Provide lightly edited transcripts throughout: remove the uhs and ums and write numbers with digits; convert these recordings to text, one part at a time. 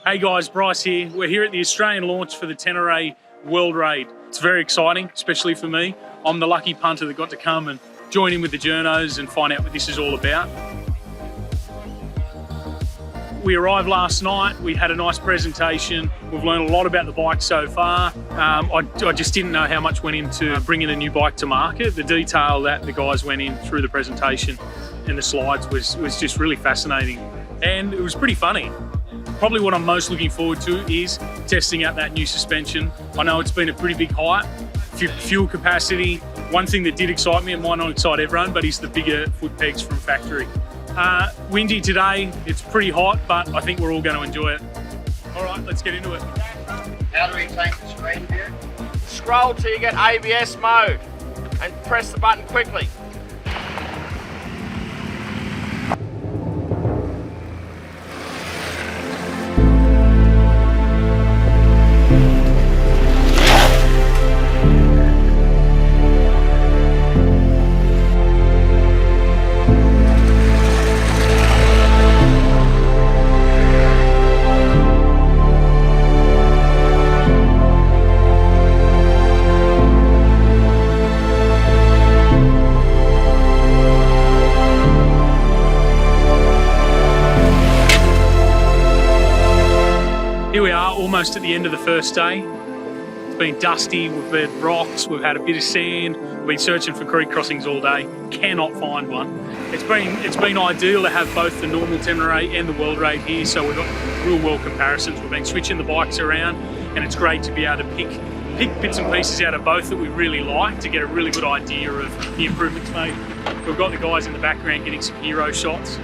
Hey guys, Bryce here. We're here at the Australian launch for the Tenere World Raid. It's very exciting, especially for me. I'm the lucky punter that got to come and join in with the journos and find out what this is all about. We arrived last night, we had a nice presentation. We've learned a lot about the bike so far. I just didn't know how much went into bringing a new bike to market. The detail that the guys went in through the presentation and the slides was just really fascinating. And it was pretty funny. Probably what I'm most looking forward to is testing out that new suspension. I know it's been a pretty big hype, fuel capacity. One thing that did excite me, it might not excite everyone, but is the bigger foot pegs from factory. Windy today, it's pretty hot, but I think we're all going to enjoy it. All right, let's get into it. How do we take the screen view? Scroll till you get ABS mode and press the button quickly. Here we are, almost at the end of the first day. It's been dusty, we've had rocks, we've had a bit of sand, we've been searching for creek crossings all day, cannot find one. It's been ideal to have both the normal Tenere and the World Raid here, so we've got real world comparisons. We've been switching the bikes around, and it's great to be able to pick bits and pieces out of both that we really like to get a really good idea of the improvements made. We've got the guys in the background getting some hero shots.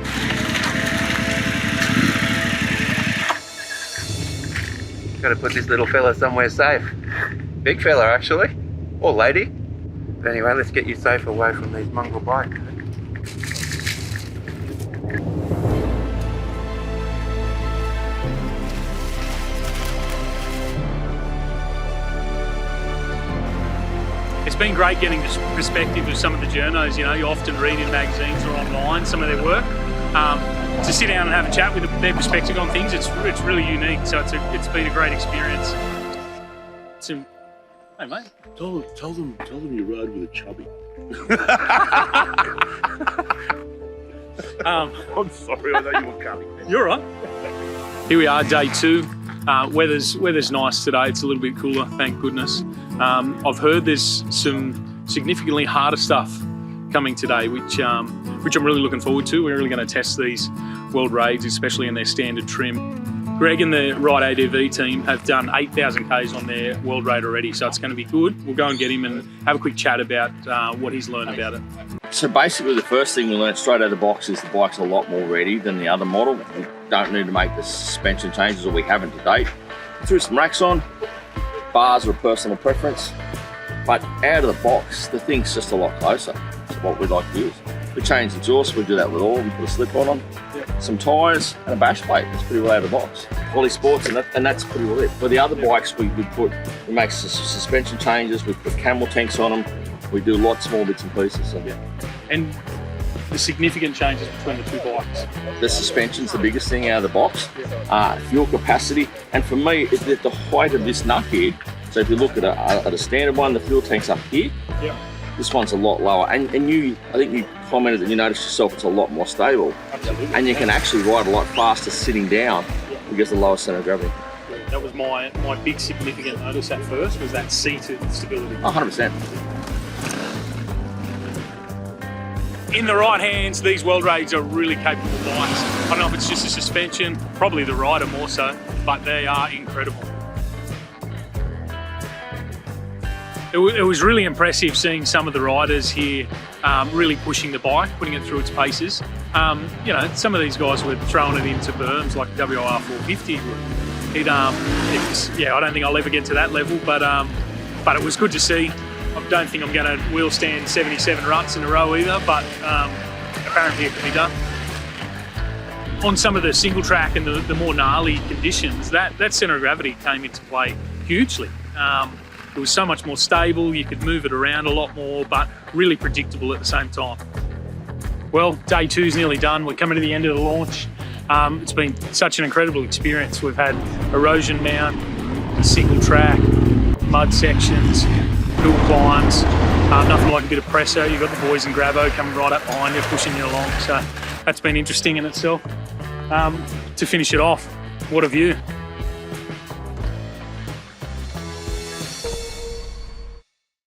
Got to put this little fella somewhere safe. Big fella, actually, or lady. But anyway, let's get you safe away from these mongrel bikes. It's been great getting the perspective of some of the journos. You know, you often read in magazines or online some of their work. To sit down and have a chat with their perspective on things, it's really unique. So it's been a great experience. Hey mate. Tell them you ride with a chubby. I'm sorry, I know you were coming. You're right. Here we are, day 2. Weather's nice today. It's a little bit cooler, thank goodness. I've heard there's some significantly harder stuff coming today, which I'm really looking forward to. We're really going to test these World Raids, especially in their standard trim. Greg and the Ride ADV team have done 8,000 Ks on their World Raid already, so it's going to be good. We'll go and get him and have a quick chat about what he's learned about it. So basically the first thing we learned straight out of the box is the bike's a lot more ready than the other model. We don't need to make the suspension changes, or we haven't to date. Threw some racks on, bars are a personal preference, but out of the box, the thing's just a lot closer to what we'd like to use. We change the exhaust, we do that with all, we put a slip on them, some tyres and a bash plate. That's pretty well out of the box. Poly Sports, and that's pretty well it. For the other bikes, we make suspension changes, we put camel tanks on them, we do lots more bits and pieces. So. Yeah. And the significant changes between the two bikes? The suspension's the biggest thing out of the box, fuel capacity, and for me, it's the height of this nut here. So if you look at a standard one, the fuel tank's up here. Yeah. This one's a lot lower, and I think you commented that you noticed yourself it's a lot more stable. Absolutely. And you can actually ride a lot faster sitting down because of the lower centre of gravity. That was my big significant notice at first, was that seated stability. 100%. In the right hands, these World Raids are really capable bikes. I don't know if it's just the suspension, probably the rider more so, but they are incredible. It was really impressive seeing some of the riders here really pushing the bike, putting it through its paces. You know, some of these guys were throwing it into berms like a WR 450 would. I don't think I'll ever get to that level, but it was good to see. I don't think I'm going to wheel stand 77 ruts in a row either, but apparently it can be done. On some of the single track and the more gnarly conditions, that centre of gravity came into play hugely. It was so much more stable, you could move it around a lot more, but really predictable at the same time. Well, day 2's nearly done. We're coming to the end of the launch. It's been such an incredible experience. We've had erosion mount, single track, mud sections, hill climbs, nothing like a bit of presso. You've got the boys in Grabo coming right up behind you, pushing you along. So that's been interesting in itself. To finish it off, what a view.